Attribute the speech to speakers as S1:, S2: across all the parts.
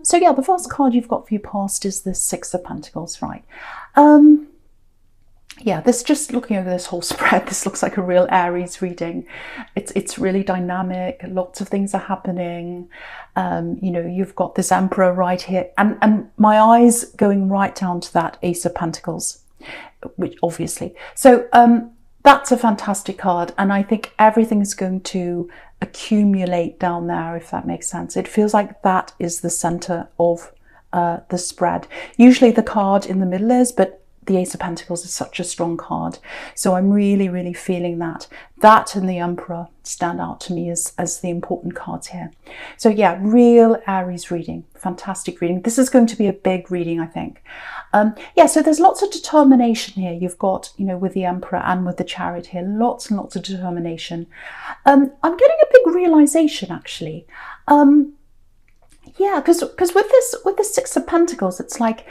S1: So yeah, the first card you've got for your past is the Six of Pentacles, right? Yeah, this, just looking over this whole spread, this looks like a real Aries reading. It's really dynamic. Lots of things are happening. You know, you've got this Emperor right here, and my eyes going right down to that Ace of Pentacles, which obviously. So that's a fantastic card, and I think everything's going to accumulate down there, if that makes sense. It feels like that is the center of the spread. Usually the card in the middle is, but the Ace of Pentacles is such a strong card. So I'm really, really feeling that. That and the Emperor stand out to me as the important cards here. So yeah, real Aries reading. Fantastic reading. This is going to be a big reading, I think. Yeah, so there's lots of determination here. You've got, you know, with the Emperor and with the Chariot here, lots and lots of determination. I'm getting a big realization, actually. Yeah, because with the Six of Pentacles, it's like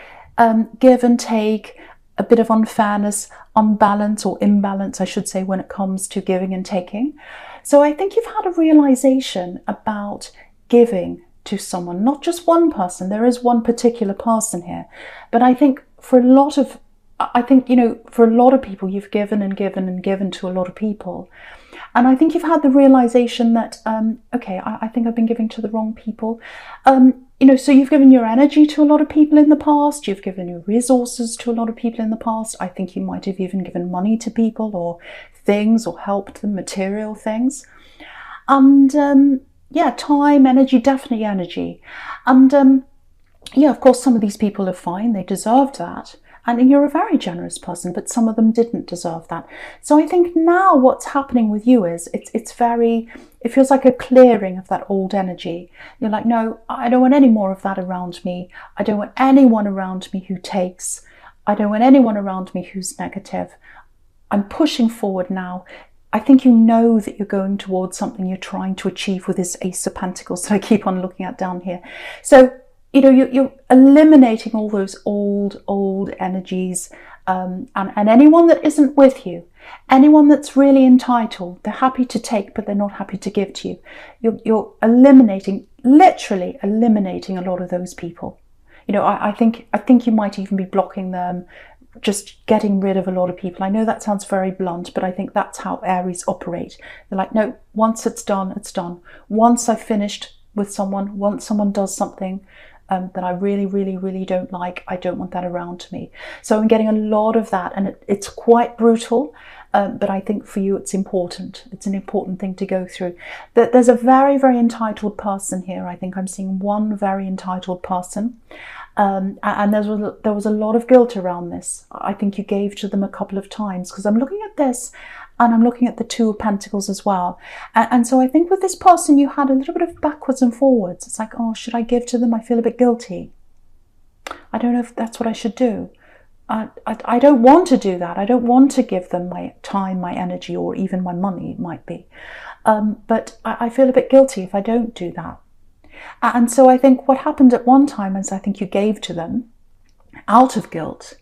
S1: give and take, a bit of unfairness, unbalance, or imbalance, I should say, when it comes to giving and taking. So I think you've had a realization about giving to someone, not just one person. There is one particular person here, but I think for a lot of, you know, for a lot of people, you've given and given and given to a lot of people. And I think you've had the realization that, okay, I think I've been giving to the wrong people. You know, so you've given your energy to a lot of people in the past. You've given your resources to a lot of people in the past. I think you might have even given money to people or things, or helped them, material things. And yeah, time, energy, definitely energy. And yeah, of course, some of these people are fine. They deserved that. And you're a very generous person, but some of them didn't deserve that. So I think now what's happening with you is it feels like a clearing of that old energy. You're like, no, I don't want any more of that around me. I don't want anyone around me who takes. I don't want anyone around me who's negative. I'm pushing forward now. I think you know that you're going towards something you're trying to achieve with this Ace of Pentacles that I keep on looking at down here. So, you know, you're eliminating all those old energies, and anyone that isn't with you, anyone that's really entitled, they're happy to take, but they're not happy to give to you. You're eliminating, literally eliminating a lot of those people. You know, I think you might even be blocking them, just getting rid of a lot of people. I know that sounds very blunt, but I think that's how Aries operate. They're like, no, once it's done, it's done. Once I've finished with someone, once someone does something that I really, really, really don't like, I don't want that around me. So I'm getting a lot of that, and it's quite brutal, but I think for you it's important. It's an important thing to go through. There's a very, very entitled person here. I think I'm seeing one very entitled person, and there was a lot of guilt around this. I think you gave to them a couple of times, because I'm looking at this and I'm looking at the Two of Pentacles as well. And so I think with this person, you had a little bit of backwards and forwards. It's like, oh, should I give to them? I feel a bit guilty. I don't know if that's what I should do. I don't want to do that. I don't want to give them my time, my energy, or even my money, it might be. But I feel a bit guilty if I don't do that. And so I think what happened at one time is I think you gave to them out of guilt.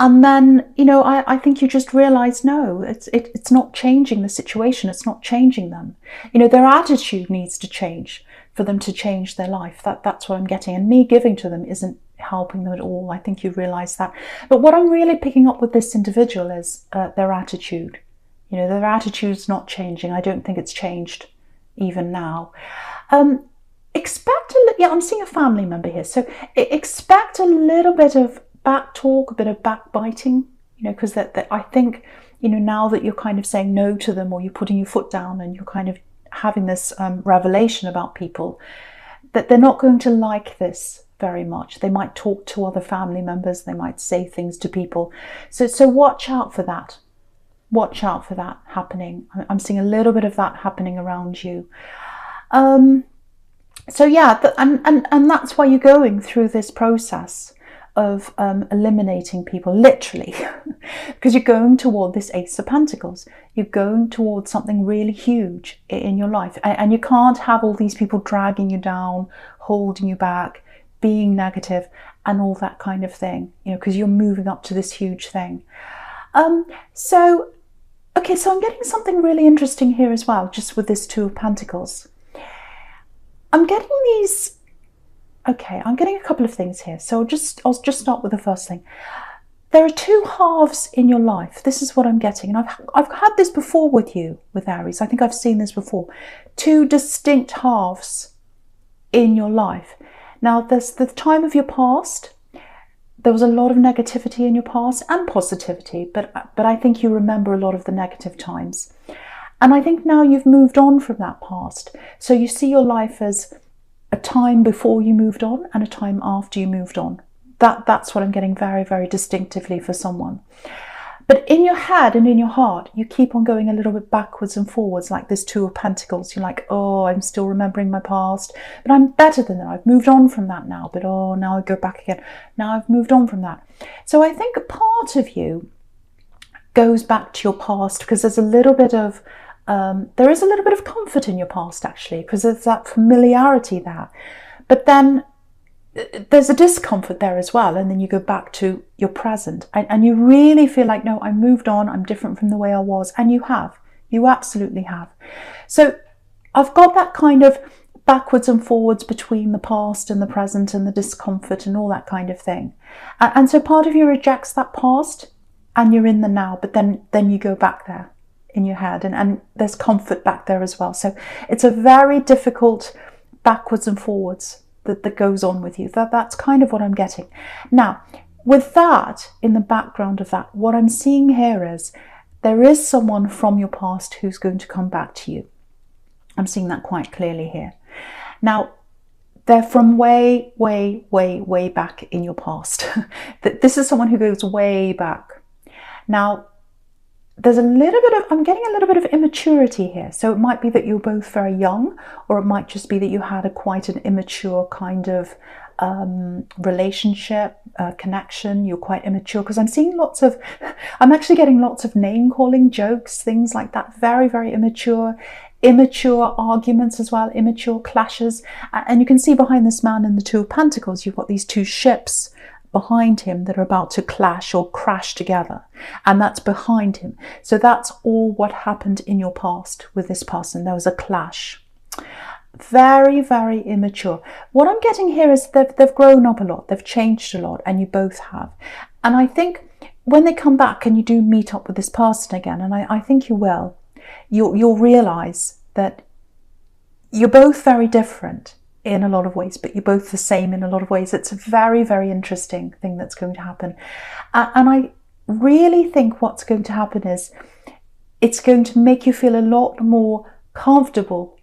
S1: And then, you know, I think you just realize, no, it's not changing the situation. It's not changing them. You know, their attitude needs to change for them to change their life. That's what I'm getting. And me giving to them isn't helping them at all. I think you realize that. But what I'm really picking up with this individual is their attitude. You know, their attitude's not changing. I don't think it's changed even now. Expect I'm seeing a family member here. So expect a little bit of back talk, a bit of backbiting, you know, because that I think, you know, now that you're kind of saying no to them, or you're putting your foot down and you're kind of having this revelation about people, that they're not going to like this very much. They might talk to other family members, they might say things to people. So watch out for that. Watch out for that happening. I'm seeing a little bit of that happening around you. So yeah, and that's why you're going through this process of eliminating people, literally, because you're going toward this Ace of Pentacles. You're going towards something really huge in your life, and you can't have all these people dragging you down, holding you back, being negative, and all that kind of thing, you know, because you're moving up to this huge thing. So I'm getting something really interesting here as well, just with this Two of Pentacles. I'm getting these Okay, I'm getting a couple of things here. So I'll just start with the first thing. There are two halves in your life. This is what I'm getting. And I've had this before with you, with Aries. I think I've seen this before. Two distinct halves in your life. Now, there's the time of your past. There was a lot of negativity in your past and positivity, but I think you remember a lot of the negative times. And I think now you've moved on from that past. So you see your life as a time before you moved on and a time after you moved on. That's what I'm getting very, very distinctively for someone. But in your head and in your heart, you keep on going a little bit backwards and forwards, like this Two of Pentacles. You're like, oh, I'm still remembering my past, but I'm better than that. I've moved on from that now, but oh, now I go back again. Now I've moved on from that. So I think a part of you goes back to your past because there's a little bit of, there is a little bit of comfort in your past, actually, because there's that familiarity there. But then there's a discomfort there as well, and then you go back to your present and you really feel like, no, I moved on, I'm different from the way I was. And you absolutely have. So I've got that kind of backwards and forwards between the past and the present and the discomfort and all that kind of thing. And so part of you rejects that past and you're in the now, but then you go back there in your head and there's comfort back there as well. So it's a very difficult backwards and forwards that goes on with you. That's kind of what I'm getting. Now, with that, in the background of that, what I'm seeing here is there is someone from your past who's going to come back to you. I'm seeing that quite clearly here. Now, they're from way, way, way, way back in your past. This is someone who goes way back. Now, there's a little bit of, I'm getting a little bit of immaturity here. So it might be that you're both very young, or it might just be that you had quite an immature kind of relationship, connection. You're quite immature, because I'm seeing I'm actually getting lots of name calling jokes, things like that. Very, very immature arguments as well, immature clashes. And you can see behind this man in the Two of Pentacles, you've got these two ships behind him that are about to clash or crash together, and that's behind him. So that's all what happened in your past with this person. There was a clash. Very, very immature. What I'm getting here is they've grown up a lot, they've changed a lot, and you both have. And I think when they come back and you do meet up with this person again, and I think you will, you'll realize that you're both very different in a lot of ways, but you're both the same in a lot of ways. It's a very, very interesting thing that's going to happen. And I really think what's going to happen is it's going to make you feel a lot more comfortable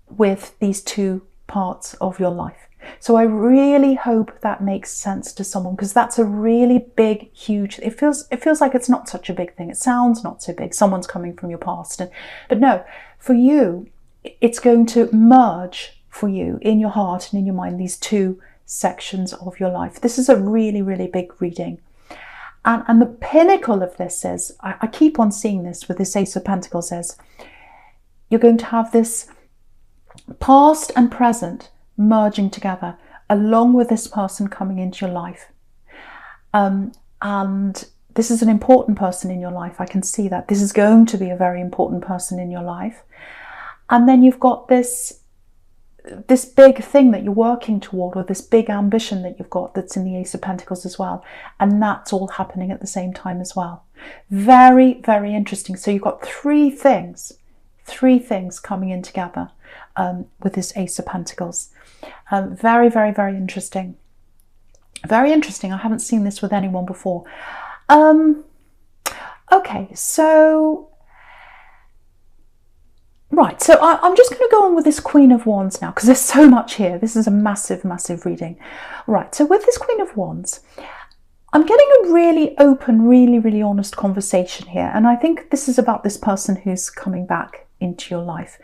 S1: with these two parts of your life. So I really hope that makes sense to someone, because that's a really big, huge, it feels like it's not such a big thing. It sounds not so big. Someone's coming from your past. But no, for you, it's going to merge for you in your heart and in your mind, these two sections of your life. This is a really, really big reading. And the pinnacle of this is, I keep on seeing this with this Ace of Pentacles, is you're going to have this past and present merging together along with this person coming into your life. And this is an important person in your life. I can see that. This is going to be a very important person in your life. And then you've got this big thing that you're working toward, or this big ambition that you've got that's in the Ace of Pentacles as well. And that's all happening at the same time as well. Very, very interesting. So you've got three things coming in together with this Ace of Pentacles. Very, very, very interesting. Very interesting. I haven't seen this with anyone before. Okay, so right, so I'm just going to go on with this Queen of Wands now, because there's so much here. This is a massive, massive reading. Right, so with this Queen of Wands, I'm getting a really open, really, really honest conversation here. And I think this is about this person who's coming back into your life.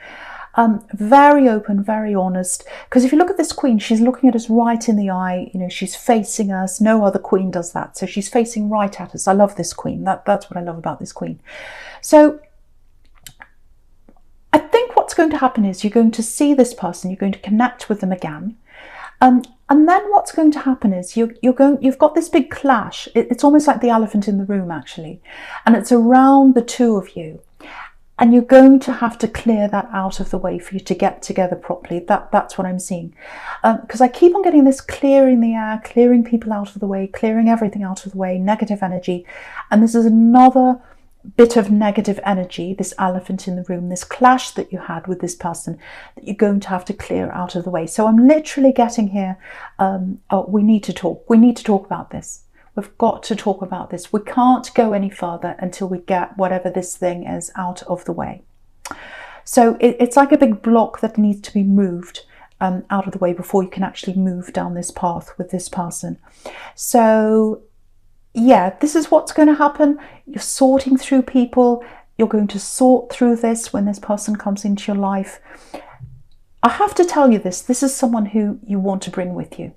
S1: Very open, very honest. Because if you look at this Queen, she's looking at us right in the eye. You know, she's facing us. No other Queen does that. So she's facing right at us. I love this Queen. That's what I love about this Queen. So I think what's going to happen is you're going to see this person, you're going to connect with them again. And then what's going to happen is you've got this big clash. It's almost like the elephant in the room, actually. And it's around the two of you. And you're going to have to clear that out of the way for you to get together properly. That's what I'm seeing. Because I keep on getting this clearing the air, clearing people out of the way, clearing everything out of the way, negative energy. And this is another bit of negative energy, this elephant in the room, this clash that you had with this person that you're going to have to clear out of the way. So I'm literally getting here, we need to talk. We need to talk about this. We've got to talk about this. We can't go any further until we get whatever this thing is out of the way. So it's like a big block that needs to be moved out of the way before you can actually move down this path with this person. So yeah, this is what's going to happen. You're sorting through people. You're going to sort through this when this person comes into your life. I have to tell you this is someone who you want to bring with you.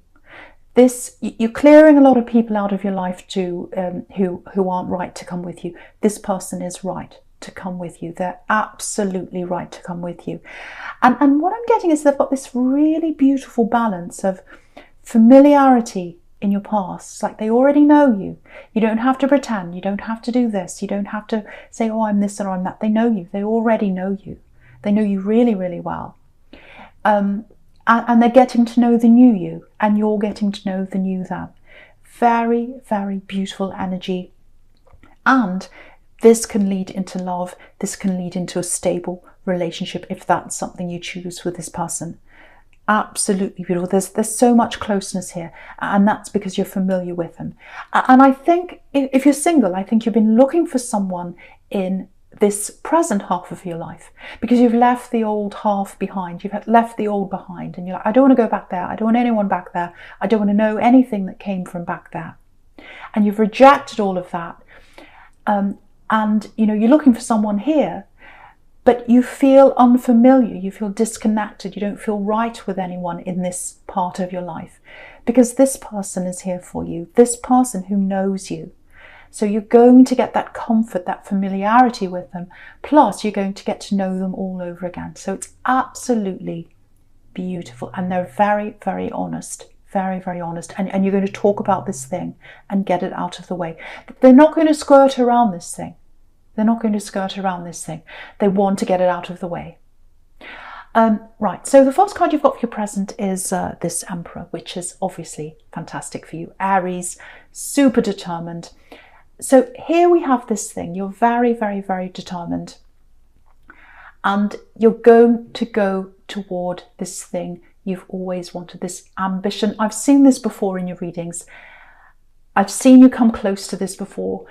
S1: You're clearing a lot of people out of your life too, who aren't right to come with you. This person is right to come with you. They're absolutely right to come with you. And what I'm getting is they've got this really beautiful balance of familiarity in your past. It's like they already know you. You don't have to pretend. You don't have to do this. You don't have to say, oh, I'm this or I'm that. They know you. They already know you. They know you really, really well. And they're getting to know the new you, and you're getting to know the new them. Very, very beautiful energy. And this can lead into love. This can lead into a stable relationship if that's something you choose with this person. Absolutely beautiful. There's so much closeness here, and that's because you're familiar with them. And I think if you're single, I think you've been looking for someone in this present half of your life, because you've left the old half behind. You've left the old behind, and you're like, I don't want to go back there. I don't want anyone back there. I don't want to know anything that came from back there. And you've rejected all of that. And you're looking for someone here, but you feel unfamiliar. You feel disconnected. You don't feel right with anyone in this part of your life, because this person is here for you. This person who knows you. So you're going to get that comfort, that familiarity with them, plus you're going to get to know them all over again. So it's absolutely beautiful. And they're very, very honest, very, very honest. And you're going to talk about this thing and get it out of the way. They're not going to skirt around this thing. They're not going to skirt around this thing. They want to get it out of the way. Right, so the first card you've got for your present is this Emperor, which is obviously fantastic for you. Aries, super determined. So here we have this thing. You're very, very, very determined. And you're going to go toward this thing you've always wanted, this ambition. I've seen this before in your readings. I've seen you come close to this before.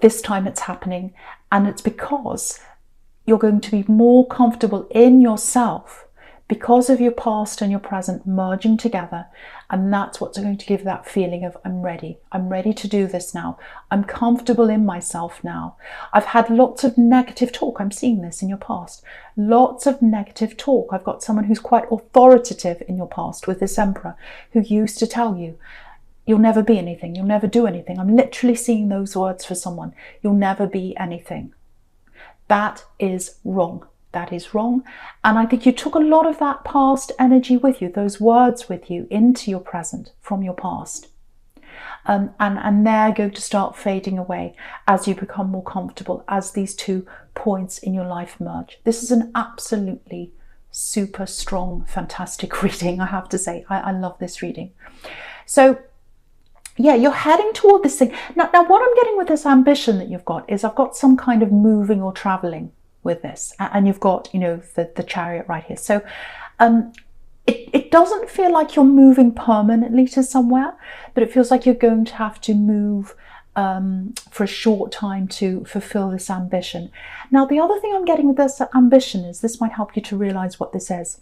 S1: This time it's happening. And it's because you're going to be more comfortable in yourself because of your past and your present merging together. And that's what's going to give that feeling of, I'm ready to do this now. I'm comfortable in myself now. I've had lots of negative talk. I'm seeing this in your past. Lots of negative talk. I've got someone who's quite authoritative in your past with this Emperor, who used to tell you, you'll never be anything. You'll never do anything. I'm literally seeing those words for someone. You'll never be anything. That is wrong. That is wrong. And I think you took a lot of that past energy with you, those words with you, into your present from your past. And they're going to start fading away as you become more comfortable, as these two points in your life merge. This is an absolutely super strong, fantastic reading, I have to say. I love this reading. So yeah, you're heading toward this thing. Now what I'm getting with this ambition that you've got is I've got some kind of moving or traveling with this, and you've got, the Chariot right here. So it doesn't feel like you're moving permanently to somewhere, but it feels like you're going to have to move for a short time to fulfill this ambition. Now, the other thing I'm getting with this ambition is, this might help you to realize what this is.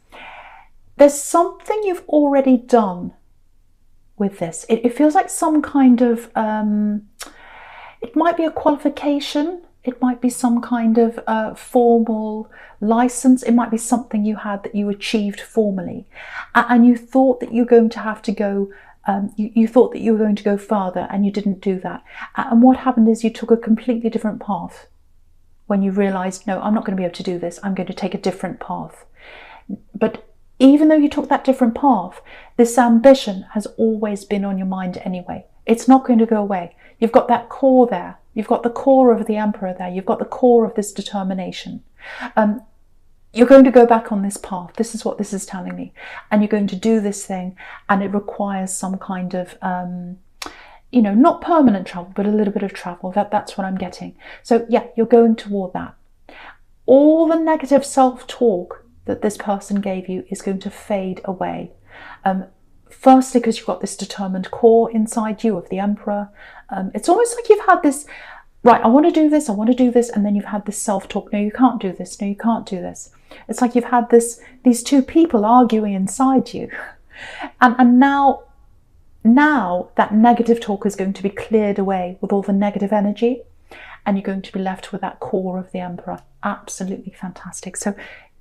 S1: There's something you've already done with this. It feels like some kind of, it might be a qualification. It might be some kind of formal license. It might be something you had that you achieved formally. And you thought that you're going to have to go, you thought that you were going to go further, and you didn't do that. And what happened is you took a completely different path when you realized, no, I'm not going to be able to do this. I'm going to take a different path. But even though you took that different path, this ambition has always been on your mind anyway. It's not going to go away. You've got that core there You've got the core of the Emperor there. You've got the core of this determination. You're going to go back on this path. This is what this is telling me. And you're going to do this thing, and it requires some kind of, not permanent travel, but a little bit of travel. That's what I'm getting. So yeah, you're going toward that. All the negative self-talk that this person gave you is going to fade away. Firstly, because you've got this determined core inside you of the Emperor. It's almost like you've had this, right, I want to do this, and then you've had this self-talk, no, you can't do this, no, you can't do this. It's like you've had these two people arguing inside you. And now that negative talk is going to be cleared away with all the negative energy, and you're going to be left with that core of the Emperor. Absolutely fantastic. So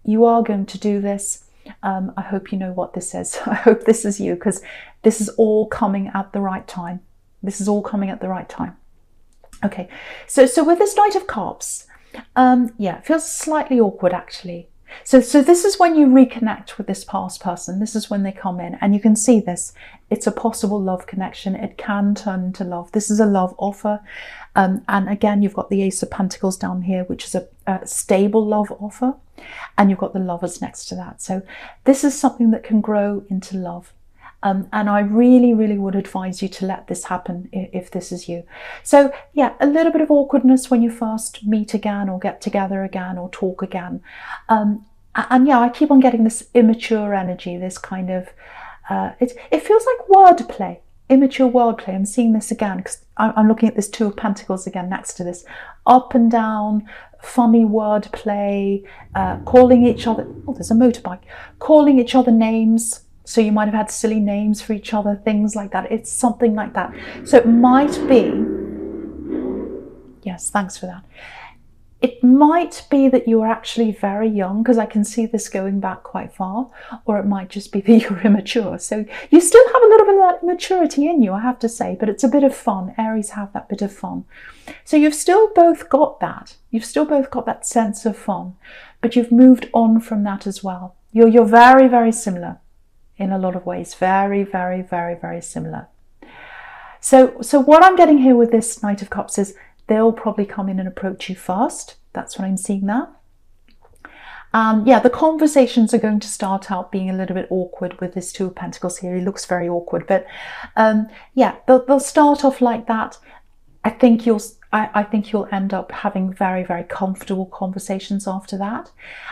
S1: you are going to do this. I hope you know what this is. I hope this is you, because this is all coming at the right time. This is all coming at the right time. Okay, so with this Knight of Cups, it feels slightly awkward actually. So this is when you reconnect with this past person. This is when they come in, and you can see this. It's a possible love connection. It can turn into love. This is a love offer. And again, you've got the Ace of Pentacles down here, which is a stable love offer. And you've got the Lovers next to that. So this is something that can grow into love. And I really, really would advise you to let this happen if this is you. So yeah, a little bit of awkwardness when you first meet again, or get together again, or talk again. And yeah, I keep on getting this immature energy, this kind of, it feels like wordplay, immature wordplay. I'm seeing this again because I'm looking at this Two of Pentacles again next to this. Up and down, funny wordplay, calling each other, oh, there's a motorbike, calling each other names. So you might have had silly names for each other, things like that. It's something like that. So it might be, yes, thanks for that. It might be that you are actually very young, because I can see this going back quite far, or it might just be that you're immature. So you still have a little bit of that immaturity in you, I have to say, but it's a bit of fun. Aries have that bit of fun. So you've still both got that. You've still both got that sense of fun, but you've moved on from that as well. You're very, very similar. In a lot of ways, very, very, very, very similar. So what I'm getting here with this Knight of Cups is they'll probably come in and approach you first. That's what I'm seeing there. Yeah, the conversations are going to start out being a little bit awkward with this Two of Pentacles here. He looks very awkward, but yeah, they'll start off like that. I think you'll end up having very, very comfortable conversations after that.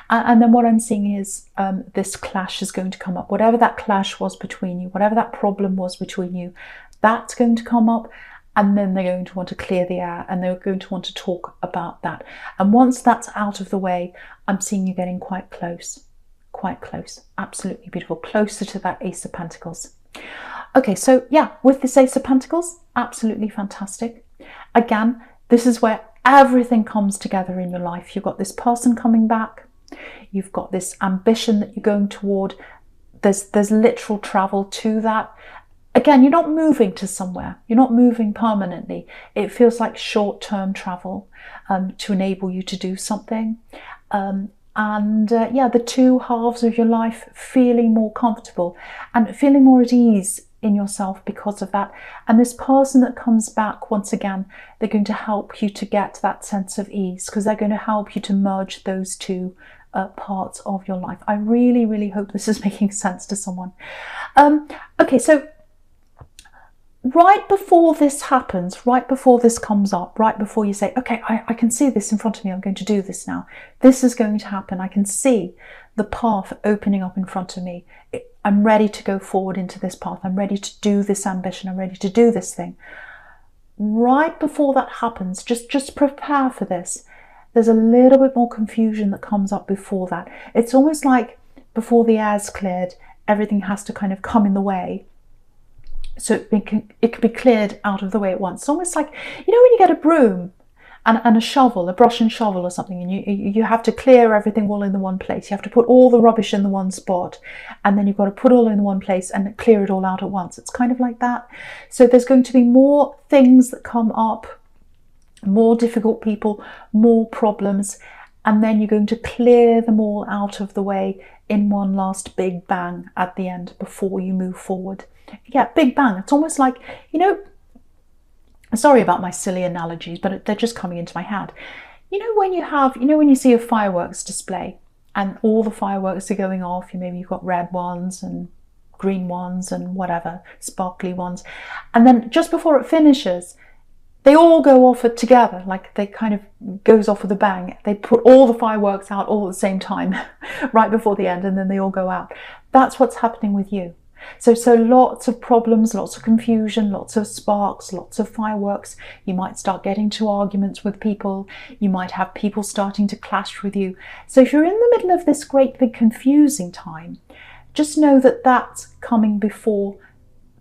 S1: And then what I'm seeing is this clash is going to come up. Whatever that clash was between you, whatever that problem was between you, that's going to come up. And then they're going to want to clear the air, and they're going to want to talk about that. And once that's out of the way, I'm seeing you getting quite close. Quite close. Absolutely beautiful. Closer to that Ace of Pentacles. Okay, so yeah, with this Ace of Pentacles, absolutely fantastic. Again, this is where everything comes together in your life. You've got this person coming back. You've got this ambition that you're going toward. There's literal travel to that. Again, you're not moving to somewhere. You're not moving permanently. It feels like short-term travel to enable you to do something. Yeah, the two halves of your life feeling more comfortable and feeling more at ease in yourself because of that. And this person that comes back, once again, they're going to help you to get that sense of ease, because they're going to help you to merge those two parts of your life. I really, really hope this is making sense to someone. Okay, so right before this happens, right before this comes up, right before you say, okay, I can see this in front of me, I'm going to do this now. This is going to happen. I can see the path opening up in front of me. I'm ready to go forward into this path. I'm ready to do this ambition. I'm ready to do this thing. Right before that happens, just prepare for this. There's a little bit more confusion that comes up before that. It's almost like before the air's cleared, everything has to kind of come in the way. So it could be cleared out of the way at once. It's almost like, you know, when you get a broom and a shovel, a brush and shovel or something, and you have to clear everything all in the one place. You have to put all the rubbish in the one spot, and then you've got to put it all in the one place and clear it all out at once. It's kind of like that. So there's going to be more things that come up, more difficult people, more problems, and then you're going to clear them all out of the way in one last big bang at the end before you move forward. Yeah, big bang. It's almost like, you know, Sorry about my silly analogies, but they're just coming into my head. When you have, when you see a fireworks display and all the fireworks are going off, maybe you've got red ones and green ones and whatever, sparkly ones. And then just before it finishes, they all go off together, like they kind of goes off with a bang. They put all the fireworks out all at the same time, right before the end, and then they all go out. That's what's happening with you. So lots of problems, lots of confusion, lots of sparks, lots of fireworks. You might start getting into arguments with people. You might have people starting to clash with you. So if you're in the middle of this great big confusing time, just know that that's coming before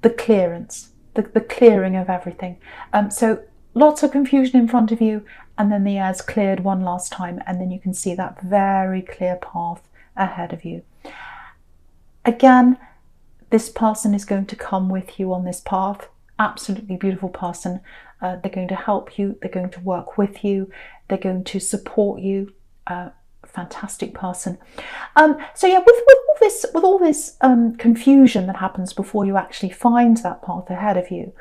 S1: the clearance, the clearing of everything. So lots of confusion in front of you, and then the air's cleared one last time, and then you can see that very clear path ahead of you. Again, this person is going to come with you on this path. Absolutely beautiful person. They're going to help you. They're going to work with you. They're going to support you. Fantastic person. So yeah, with all this confusion that happens before you actually find that path ahead of you,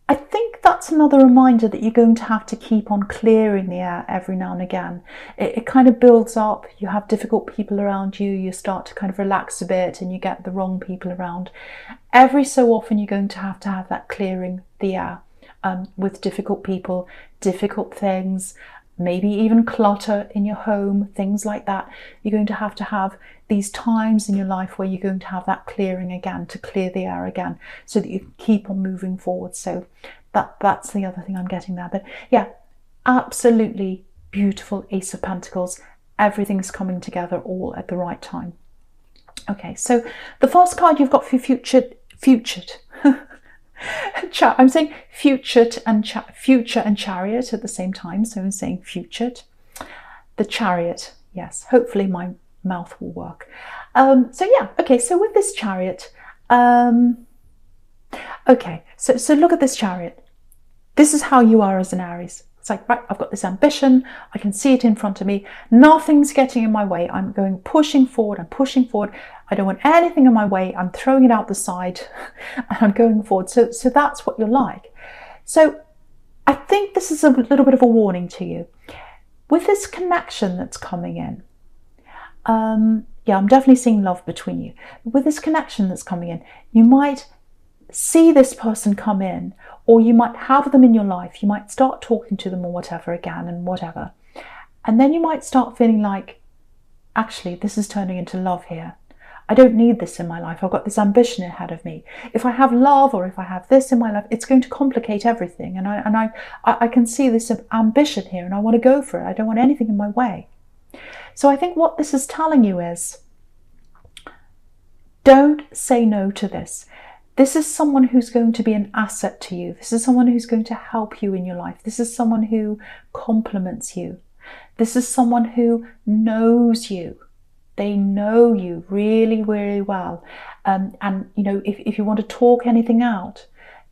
S1: I think that's another reminder that you're going to have to keep on clearing the air every now and again. It kind of builds up. You have difficult people around you. You start to kind of relax a bit and you get the wrong people around. Every so often you're going to have that clearing the air with difficult people, difficult things, maybe even clutter in your home, things like that. You're going to have these times in your life where you're going to have that clearing again, to clear the air again, so that you keep on moving forward. So that's the other thing I'm getting there. But yeah, absolutely beautiful Ace of Pentacles. Everything's coming together all at the right time. Okay, so the first card you've got for futured. I'm saying future and chariot at the same time, so I'm saying futured. The chariot, yes, hopefully my mouth will work. So yeah, okay, so with this chariot, okay, so look at this chariot. This is how you are as an Aries. It's like, right, I've got this ambition, I can see it in front of me, nothing's getting in my way, I'm pushing forward, I don't want anything in my way, I'm throwing it out the side, and I'm going forward. So that's what you're like. So I think this is a little bit of a warning to you. With this connection that's coming in, yeah, I'm definitely seeing love between you. With this connection that's coming in, you might see this person come in, or you might have them in your life. You might start talking to them or whatever again and whatever. And then you might start feeling like, actually, this is turning into love here. I don't need this in my life. I've got this ambition ahead of me. If I have love, or if I have this in my life, it's going to complicate everything. And I can see this ambition here, and I want to go for it. I don't want anything in my way. So I think what this is telling you is, don't say no to this. This is someone who's going to be an asset to you. This is someone who's going to help you in your life. This is someone who compliments you. This is someone who knows you. They know you really, really well. And you know, if you want to talk anything out,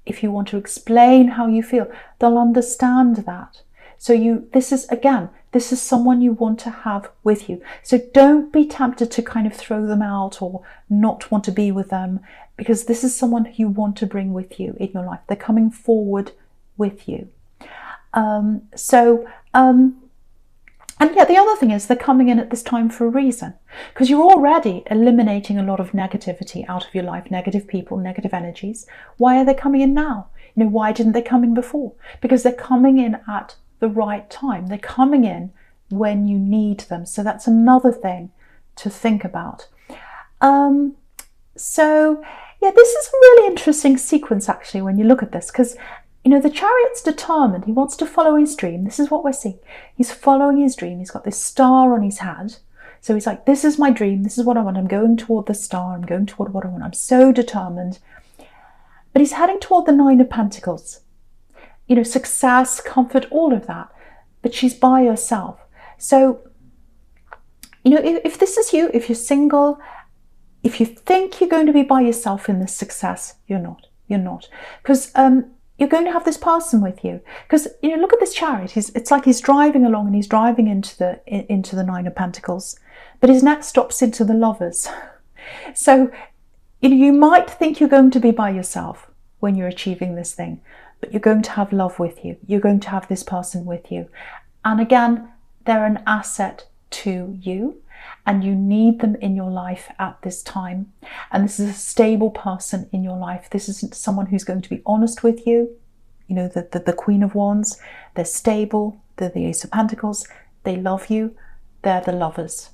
S1: if you want to explain how you feel, they'll understand that. So this is someone you want to have with you. So don't be tempted to kind of throw them out or not want to be with them, because this is someone who you want to bring with you in your life. They're coming forward with you. And yeah, the other thing is they're coming in at this time for a reason, because you're already eliminating a lot of negativity out of your life, negative people, negative energies. Why are they coming in now? You know, why didn't they come in before? Because they're coming in at the right time. They're coming in when you need them. So that's another thing to think about. So yeah, this is a really interesting sequence actually when you look at this, because you know, the chariot's determined. He wants to follow his dream. This is what we're seeing. He's following his dream. He's got this star on his head. So he's like, this is my dream. This is what I want. I'm going toward the star. I'm going toward what I want. I'm so determined. But he's heading toward the Nine of Pentacles. You know, success, comfort, all of that. But she's by herself. So, you know, if this is you, if you're single, if you think you're going to be by yourself in this success, you're not. You're not. Because you're going to have this person with you. Because, you know, look at this chariot. It's like he's driving along and he's driving into the Nine of Pentacles. But his next stop's into the Lovers. So, you know, you might think you're going to be by yourself when you're achieving this thing. but you're going to have love with you. You're going to have this person with you. And again, they're an asset to you, and you need them in your life at this time. And this is a stable person in your life. This isn't someone who's going to be honest with you. You know, the Queen of Wands, they're stable, they're the Ace of Pentacles, they love you, they're the lovers.